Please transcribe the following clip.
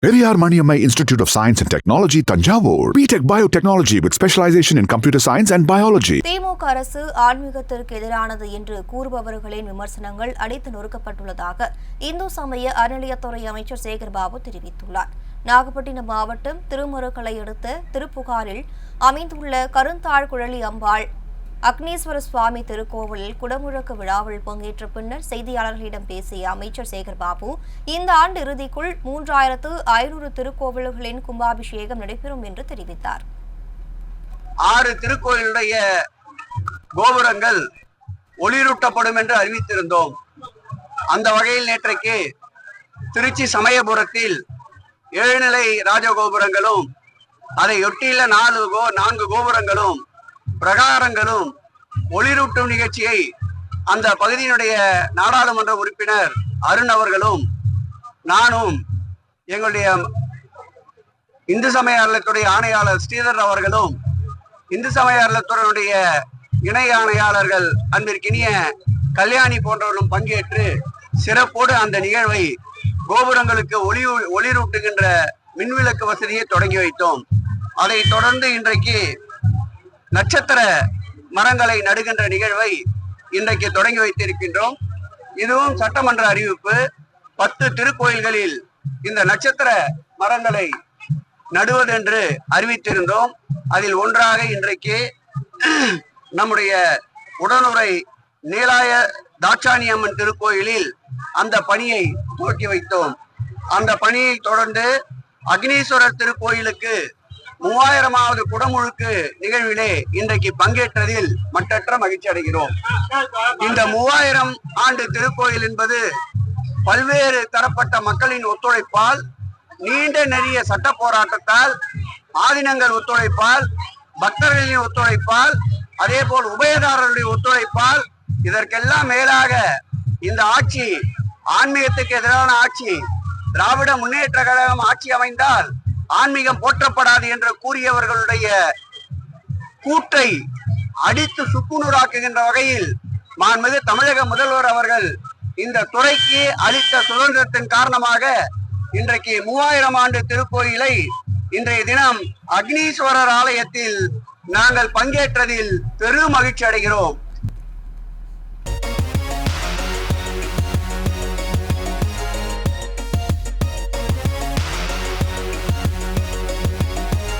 Periyar Maniammai Institute of Science and Technology, Tanjavur. B.Tech Biotechnology with specialization in computer science and biology. திமுக அரசு ஆன்மீகத்திற்கு எதிரானது என்று கூறுபவர்களின் விமர்சனங்கள் அடித்து நொறுக்கப்பட்டுள்ளதாக இந்து சமய அறநிலையத்துறை அமைச்சர் சேகர்பாபு தெரிவித்துள்ளார். நாகப்பட்டினம் மாவட்டம் திருமருகலை அடுத்த திருப்புகாரில் அமைந்துள்ள கருந்தாழ்குழலி அம்பாள் அக்னீஸ்வர சுவாமி திருக்கோவிலில் குடமுழக்கு விழாவில் பங்கேற்ற பின்னர் செய்தியாளர்களிடம் பேசிய அமைச்சர் சேகர்பாபு, இந்த ஆண்டு இறுதிக்குள் 3500 திருக்கோவில்களின் கும்பாபிஷேகம் நடைபெறும் என்று தெரிவித்தார். 6 திருக்கோயிலுடைய கோபுரங்கள் ஒளிரூட்டப்படும் என்று அறிவித்திருந்தோம். அந்த வகையில் நேற்றைக்கு திருச்சி சமயபுரத்தில் 7 நிலை ராஜகோபுரங்களும் அதையொட்டியுள்ள 4 கோபுரங்களும் பிரகாரங்களும் ஒளிரூட்டும் நிகழ்ச்சியை அந்த பகுதியினுடைய நாடாளுமன்ற உறுப்பினர் அருண் அவர்களும் நானும் எங்களுடைய இந்து சமய அறநிலையத்துறை ஆணையாளர் ஸ்ரீதர் அவர்களும் இந்து சமய அறநிலையத்துறையுடைய இணை ஆணையாளர்கள் அன்பிற்கினிய கல்யாணி போன்றவர்களும் பங்கேற்று சிறப்போடு அந்த நிகழ்வை கோபுரங்களுக்கு ஒளிரூட்டுகின்ற மின்விளக்கு வசதியை தொடங்கி வைத்தோம். அதைத் தொடர்ந்து இன்றைக்கு நட்சத்திர மரங்களை நடுகின்ற நிகழ்வை இன்றைக்கு தொடங்கி வைத்திருக்கின்றோம். இதுவும் சட்டமன்ற அறிவிப்பு. 10 திருக்கோயில்களில் இந்த நட்சத்திர மரங்களை நடுவதென்று அறிவித்திருந்தோம். அதில் ஒன்றாக இன்றைக்கு நம்முடைய உடனுறை நீலாய தாட்சாணியம்மன் திருக்கோயிலில் அந்த பணியை துவக்கி வைத்தோம். அந்த பணியை தொடர்ந்து அக்னீஸ்வரர் திருக்கோயிலுக்கு 3000வது குடமுழுக்கு நிகழ்விலே இன்றைக்கு பங்கேற்றதில் மட்டற்ற மகிழ்ச்சி அடைகிறோம். இந்த 3000 ஆண்டு திருக்கோயில் என்பது பல்வேறு தரப்பட்ட மக்களின் ஒத்துழைப்பால், நீண்ட நெறிய சட்ட போராட்டத்தால், ஆதீனங்கள் ஒத்துழைப்பால், பக்தர்களின் ஒத்துழைப்பால், அதே போல் உபயதாரர்களுடைய ஒத்துழைப்பால், இதற்கெல்லாம் மேலாக இந்த ஆட்சி ஆன்மீகத்துக்கு எதிரான ஆட்சி, திராவிட முன்னேற்ற கழகம் ஆட்சி அமைந்தால் ஆன்மீகம் போற்றப்படாது என்று கூறியவர்களுடைய கூற்றை அடித்து சுக்குநூறாக்குகின்ற வகையில் மாண்புமிகு தமிழக முதல்வர் அவர்கள் இந்த துறைக்கு அளித்த சுதந்திரத்தின் காரணமாக இன்றைக்கு 3000 ஆண்டு திருக்கோயிலை இன்றைய தினம் அக்னீஸ்வரர் ஆலயத்தில் நாங்கள் பங்கேற்றதில் பெரும் மகிழ்ச்சி அடைகிறோம்.